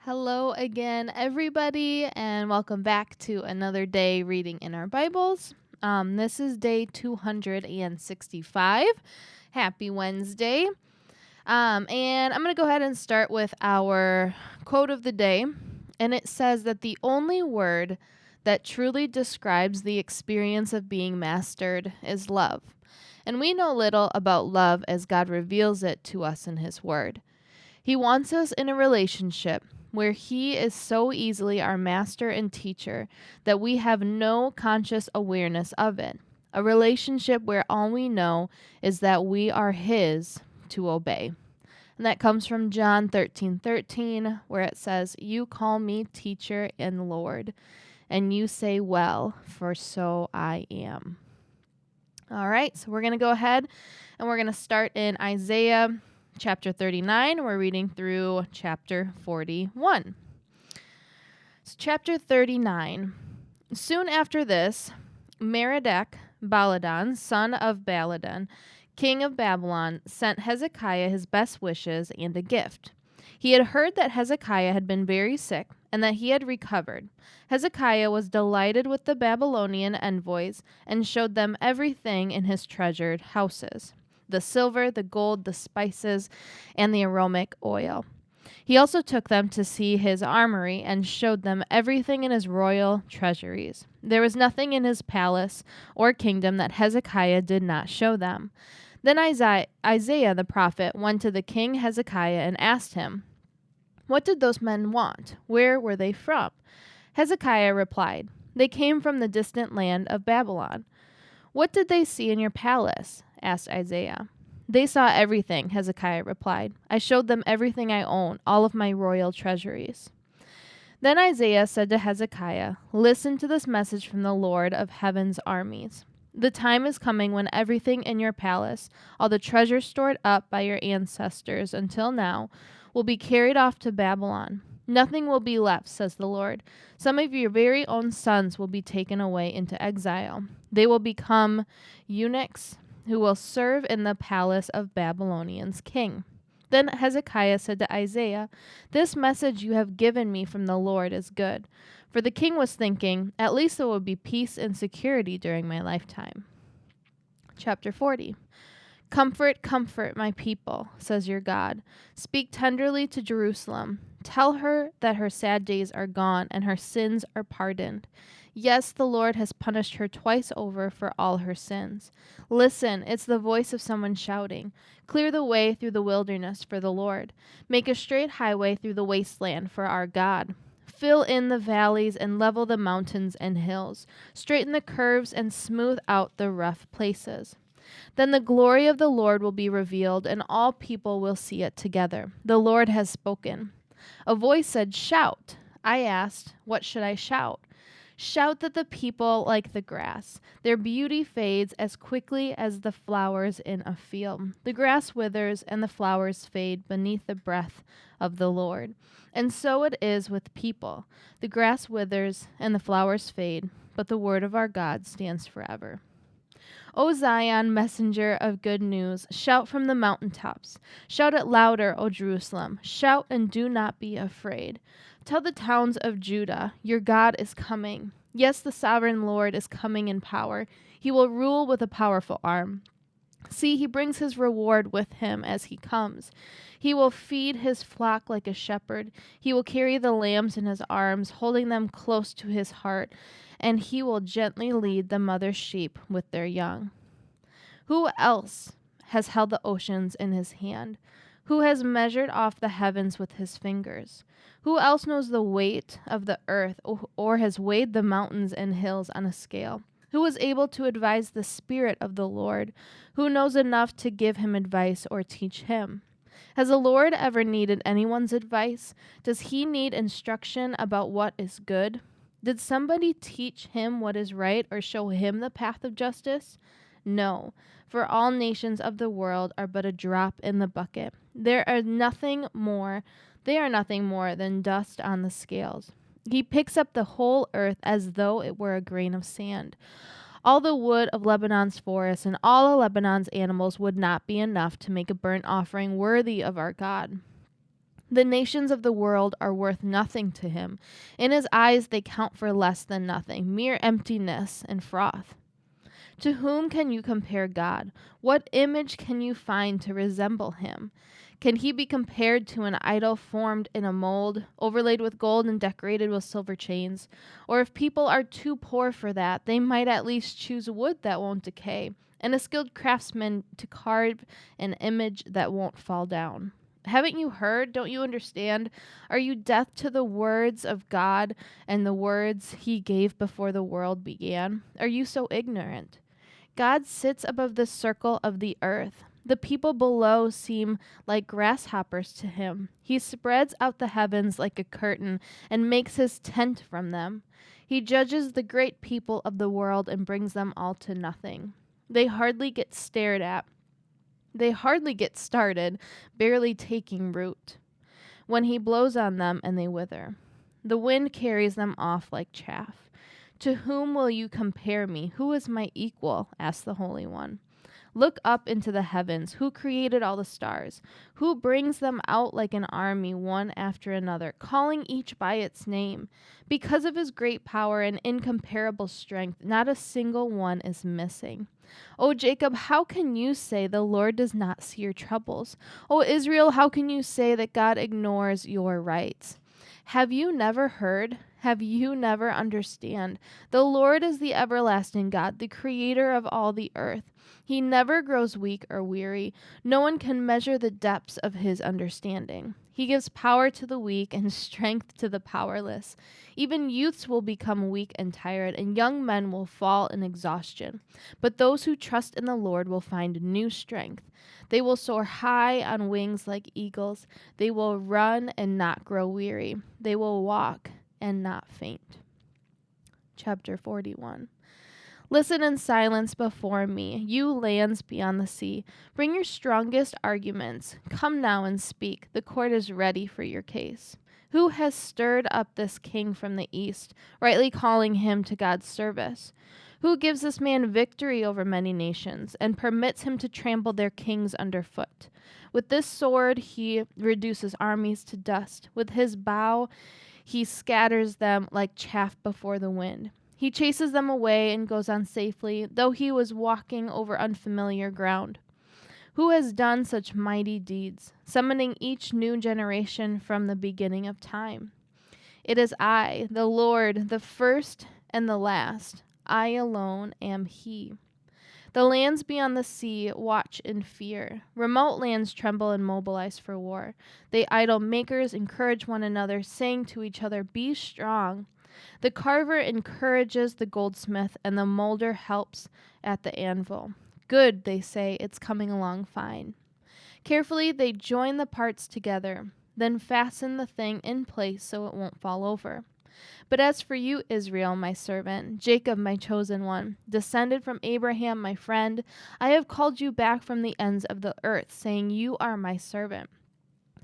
Hello again, everybody, and welcome back to another day reading in our Bibles. This is day 265. Happy Wednesday. And I'm going to go ahead and start with our quote of the day. And it says that the only word that truly describes the experience of being mastered is love. And we know little about love as God reveals it to us in His Word. He wants us in a relationship where He is so easily our master and teacher that we have no conscious awareness of it. A relationship where all we know is that we are His to obey. And that comes from John 13:13, where it says, "You call me teacher and Lord, and you say, well, for so I am." All right, so we're going to go ahead and we're going to start in Isaiah chapter 39. We're reading through chapter 41. So chapter 39. Soon after this, Merodach Baladan, son of Baladan, king of Babylon, sent Hezekiah his best wishes and a gift. He had heard that Hezekiah had been very sick and that he had recovered. Hezekiah was delighted with the Babylonian envoys and showed them everything in his treasured houses: the silver, the gold, the spices, and the aromatic oil. He also took them to see his armory and showed them everything in his royal treasuries. There was nothing in his palace or kingdom that Hezekiah did not show them. Then Isaiah the prophet went to the king Hezekiah and asked him, "What did those men want? Where were they from?" Hezekiah replied, "They came from the distant land of Babylon." "What did they see in your palace?" asked Isaiah. "They saw everything," Hezekiah replied. "I showed them everything I own, all of my royal treasuries." Then Isaiah said to Hezekiah, "Listen to this message from the Lord of heaven's armies. The time is coming when everything in your palace, all the treasure stored up by your ancestors until now, will be carried off to Babylon. Nothing will be left, says the Lord. Some of your very own sons will be taken away into exile. They will become eunuchs who will serve in the palace of Babylonian's king." Then Hezekiah said to Isaiah, "This message you have given me from the Lord is good." For the king was thinking, "At least there will be peace and security during my lifetime." Chapter 40. "Comfort, comfort my people, says your God. Speak tenderly to Jerusalem. Tell her that her sad days are gone and her sins are pardoned. Yes, the Lord has punished her twice over for all her sins. Listen, it's the voice of someone shouting. Clear the way through the wilderness for the Lord. Make a straight highway through the wasteland for our God. Fill in the valleys and level the mountains and hills. Straighten the curves and smooth out the rough places. Then the glory of the Lord will be revealed, and all people will see it together. The Lord has spoken." A voice said, "Shout." I asked, "What should I shout?" "Shout that the people like the grass. Their beauty fades as quickly as the flowers in a field. The grass withers and the flowers fade beneath the breath of the Lord. And so it is with people. The grass withers and the flowers fade, but the word of our God stands forever. O Zion, messenger of good news, shout from the mountaintops. Shout it louder, O Jerusalem. Shout and do not be afraid. Tell the towns of Judah, your God is coming. Yes, the sovereign Lord is coming in power. He will rule with a powerful arm. See, he brings his reward with him as he comes. He will feed his flock like a shepherd. He will carry the lambs in his arms, holding them close to his heart, and he will gently lead the mother sheep with their young. Who else has held the oceans in his hand? Who has measured off the heavens with his fingers? Who else knows the weight of the earth, or has weighed the mountains and hills on a scale? Who is able to advise the Spirit of the Lord? Who knows enough to give him advice or teach him? Has the Lord ever needed anyone's advice? Does he need instruction about what is good? Did somebody teach him what is right or show him the path of justice? No, for all nations of the world are but a drop in the bucket. They are nothing more than dust on the scales. He picks up the whole earth as though it were a grain of sand. All the wood of Lebanon's forests and all of Lebanon's animals would not be enough to make a burnt offering worthy of our God. The nations of the world are worth nothing to him. In his eyes they count for less than nothing, mere emptiness and froth. To whom can you compare God? What image can you find to resemble him? Can he be compared to an idol formed in a mold, overlaid with gold and decorated with silver chains? Or if people are too poor for that, they might at least choose wood that won't decay, and a skilled craftsman to carve an image that won't fall down. Haven't you heard? Don't you understand? Are you deaf to the words of God and the words he gave before the world began? Are you so ignorant? God sits above the circle of the earth. The people below seem like grasshoppers to him. He spreads out the heavens like a curtain and makes his tent from them. He judges the great people of the world and brings them all to nothing. They hardly get stared at. They hardly get started, barely taking root, when he blows on them and they wither. The wind carries them off like chaff. To whom will you compare me? Who is my equal? Asked the Holy One. Look up into the heavens. Who created all the stars? Who brings them out like an army, one after another, calling each by its name? Because of his great power and incomparable strength, not a single one is missing. O Jacob, how can you say the Lord does not see your troubles? O Israel, how can you say that God ignores your rights? Have you never heard? Have you never understand? The Lord is the everlasting God, the creator of all the earth. He never grows weak or weary. No one can measure the depths of his understanding. He gives power to the weak and strength to the powerless. Even youths will become weak and tired, and young men will fall in exhaustion. But those who trust in the Lord will find new strength. They will soar high on wings like eagles. They will run and not grow weary. They will walk and not faint. Chapter 41. Listen in silence before me, you lands beyond the sea. Bring your strongest arguments. Come now and speak. The court is ready for your case. Who has stirred up this king from the east, rightly calling him to God's service? Who gives this man victory over many nations and permits him to trample their kings underfoot? With this sword he reduces armies to dust. With his bow he scatters them like chaff before the wind. He chases them away and goes on safely, though he was walking over unfamiliar ground. Who has done such mighty deeds, summoning each new generation from the beginning of time? It is I, the Lord, the first and the last. I alone am he. The lands beyond the sea watch in fear. Remote lands tremble and mobilize for war. The idol makers encourage one another, saying to each other, "Be strong." The carver encourages the goldsmith, and the molder helps at the anvil. Good, they say, it's coming along fine. Carefully, they join the parts together, then fasten the thing in place so it won't fall over. But as for you, Israel, my servant, Jacob, my chosen one, descended from Abraham, my friend, I have called you back from the ends of the earth, saying, "You are my servant."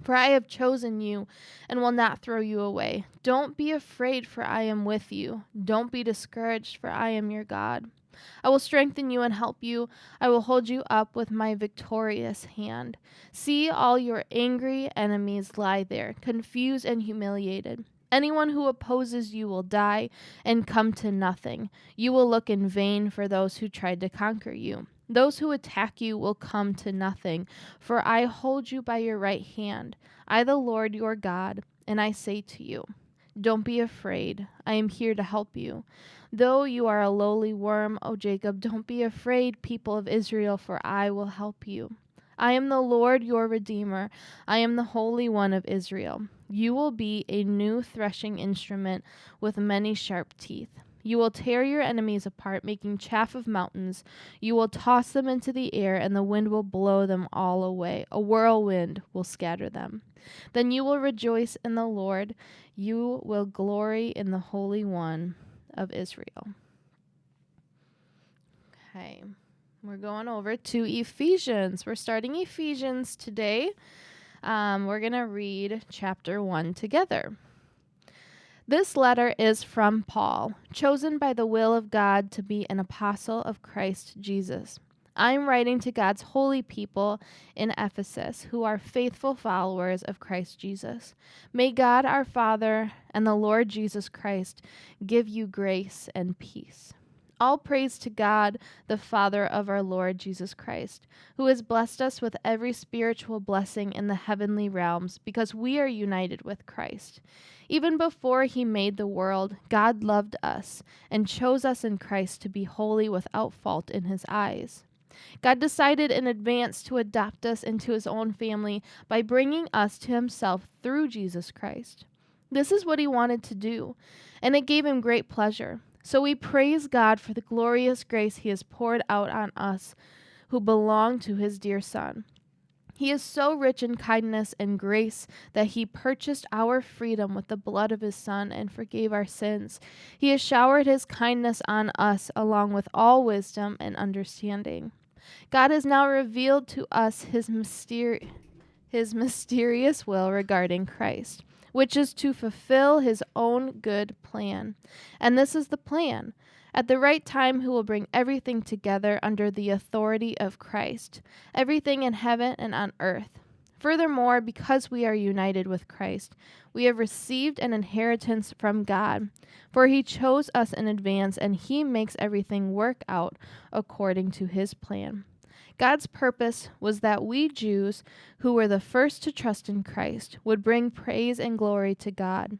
For I have chosen you and will not throw you away. Don't be afraid, for I am with you. Don't be discouraged, for I am your God. I will strengthen you and help you. I will hold you up with my victorious hand. See, all your angry enemies lie there, confused and humiliated. Anyone who opposes you will die and come to nothing. You will look in vain for those who tried to conquer you. Those who attack you will come to nothing, for I hold you by your right hand. I, the Lord your God, and I say to you, don't be afraid. I am here to help you. Though you are a lowly worm, O Jacob, don't be afraid, people of Israel, for I will help you. I am the Lord your Redeemer. I am the Holy One of Israel. You will be a new threshing instrument with many sharp teeth. You will tear your enemies apart, making chaff of mountains. You will toss them into the air, and the wind will blow them all away. A whirlwind will scatter them. Then you will rejoice in the Lord. You will glory in the Holy One of Israel. Okay, we're going over to Ephesians. We're starting Ephesians today. We're going to read chapter 1 together. This letter is from Paul, chosen by the will of God to be an apostle of Christ Jesus. I'm writing to God's holy people in Ephesus who are faithful followers of Christ Jesus. May God our Father and the Lord Jesus Christ give you grace and peace. All praise to God, the Father of our Lord Jesus Christ, who has blessed us with every spiritual blessing in the heavenly realms because we are united with Christ. Even before he made the world, God loved us and chose us in Christ to be holy without fault in his eyes. God decided in advance to adopt us into his own family by bringing us to himself through Jesus Christ. This is what he wanted to do, and it gave him great pleasure. So we praise God for the glorious grace he has poured out on us who belong to his dear Son. He is so rich in kindness and grace that he purchased our freedom with the blood of his Son and forgave our sins. He has showered his kindness on us along with all wisdom and understanding. God has now revealed to us his mysterious will regarding Christ, which is to fulfill his own good plan. And this is the plan. At the right time, he will bring everything together under the authority of Christ, everything in heaven and on earth. Furthermore, because we are united with Christ, we have received an inheritance from God, for he chose us in advance, and he makes everything work out according to his plan. God's purpose was that we Jews, who were the first to trust in Christ, would bring praise and glory to God.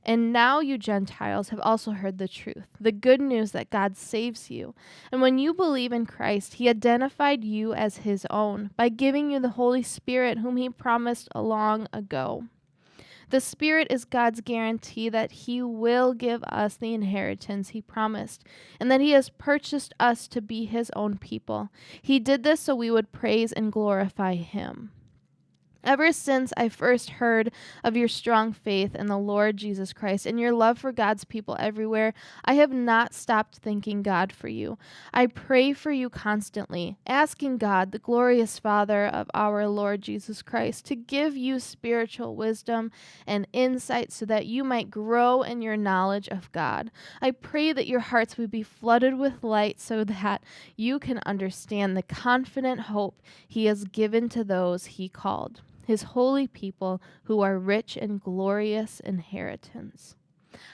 And now you Gentiles have also heard the truth, the good news that God saves you. And when you believe in Christ, he identified you as his own by giving you the Holy Spirit, whom he promised long ago. The Spirit is God's guarantee that he will give us the inheritance he promised, and that he has purchased us to be his own people. He did this so we would praise and glorify him. Ever since I first heard of your strong faith in the Lord Jesus Christ and your love for God's people everywhere, I have not stopped thanking God for you. I pray for you constantly, asking God, the glorious Father of our Lord Jesus Christ, to give you spiritual wisdom and insight so that you might grow in your knowledge of God. I pray that your hearts would be flooded with light so that you can understand the confident hope he has given to those he called, his holy people who are rich in glorious inheritance.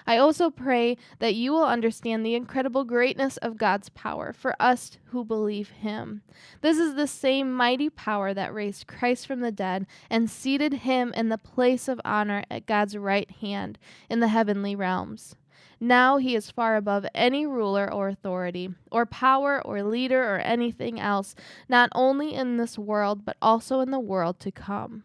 I also pray that you will understand the incredible greatness of God's power for us who believe him. This is the same mighty power that raised Christ from the dead and seated him in the place of honor at God's right hand in the heavenly realms. Now he is far above any ruler or authority, or power or leader or anything else, not only in this world, but also in the world to come.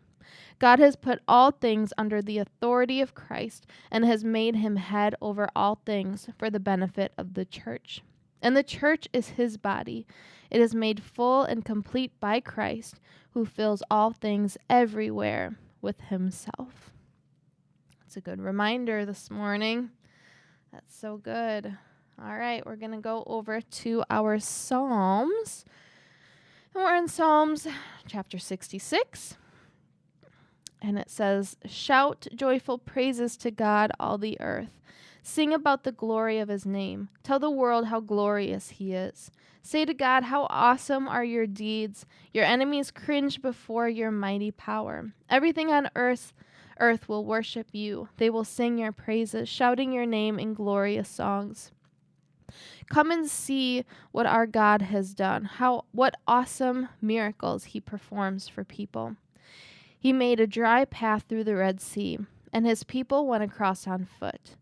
God has put all things under the authority of Christ and has made him head over all things for the benefit of the church. And the church is his body. It is made full and complete by Christ, who fills all things everywhere with himself. That's a good reminder this morning. That's so good. All right, we're going to go over to our Psalms. And we're in Psalms chapter 66. And it says, "Shout joyful praises to God, all the earth. Sing about the glory of his name. Tell the world how glorious he is. Say to God, how awesome are your deeds. Your enemies cringe before your mighty power. Everything on earth will worship you. They will sing your praises, shouting your name in glorious songs. Come and see what our God has done, what awesome miracles he performs for people. He made a dry path through the Red Sea, and his people went across on foot.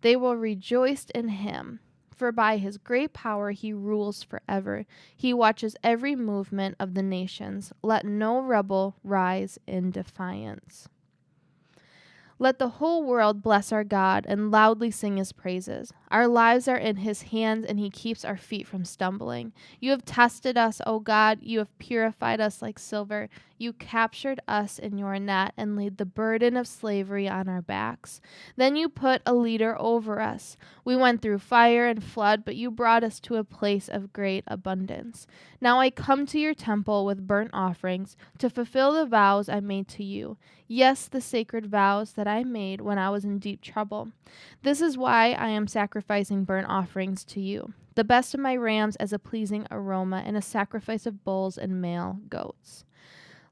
They will rejoice in him, for by his great power he rules forever. He watches every movement of the nations. Let no rebel rise in defiance. Let the whole world bless our God and loudly sing his praises. Our lives are in his hands, and he keeps our feet from stumbling. You have tested us, O God. You have purified us like silver. You captured us in your net and laid the burden of slavery on our backs. Then you put a leader over us. We went through fire and flood, but you brought us to a place of great abundance. Now I come to your temple with burnt offerings to fulfill the vows I made to you. Yes, the sacred vows that that I made when I was in deep trouble. This is why I am sacrificing burnt offerings to you, the best of my rams as a pleasing aroma, and a sacrifice of bulls and male goats.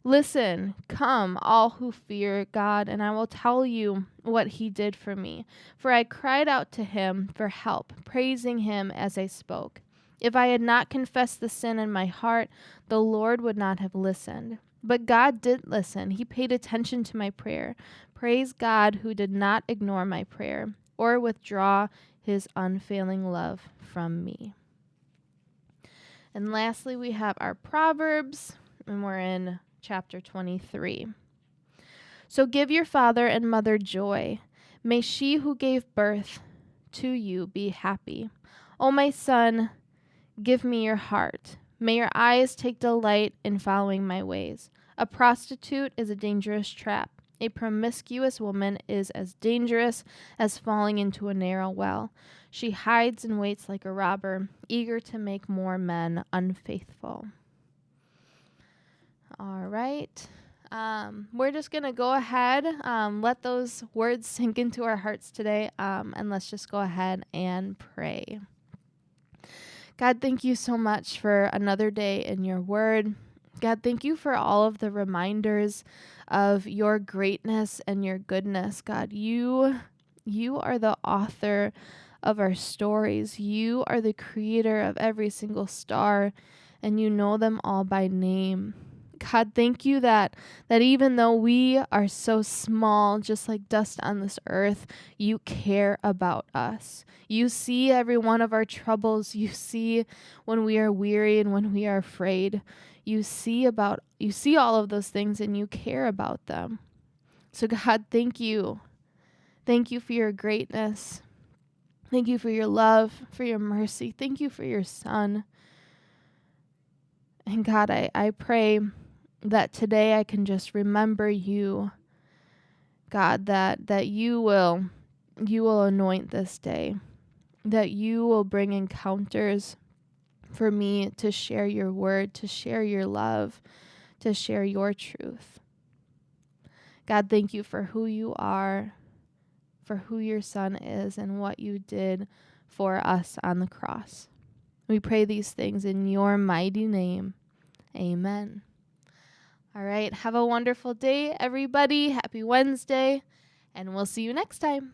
Listen, come, all who fear God, and I will tell you what he did for me. For I cried out to him for help, praising him as I spoke. If I had not confessed the sin in my heart, the Lord would not have listened. But God did listen. He paid attention to my prayer. Praise God who did not ignore my prayer or withdraw his unfailing love from me. And lastly, we have our Proverbs, and we're in chapter 23. So give your father and mother joy. May she who gave birth to you be happy. O my son, give me your heart. May your eyes take delight in following my ways. A prostitute is a dangerous trap. A promiscuous woman is as dangerous as falling into a narrow well. She hides and waits like a robber, eager to make more men unfaithful. All right. We're just going to go ahead, let those words sink into our hearts today, and let's just go ahead and pray. God, thank you so much for another day in your word. God, thank you for all of the reminders of your greatness and your goodness. God, you are the author of our stories. You are the creator of every single star, and you know them all by name. God, thank you that even though we are so small, just like dust on this earth, you care about us. You see every one of our troubles. You see when we are weary and when we are afraid. You see all of those things, and you care about them. So God, thank you. Thank you for your greatness. Thank you for your love, for your mercy. Thank you for your Son. And God, I pray that today I can just remember you, God, that you will anoint this day, that you will bring encounters for me to share your word, to share your love, to share your truth. God, thank you for who you are, for who your Son is, and what you did for us on the cross. We pray these things in your mighty name. Amen. All right, have a wonderful day, everybody. Happy Wednesday, and we'll see you next time.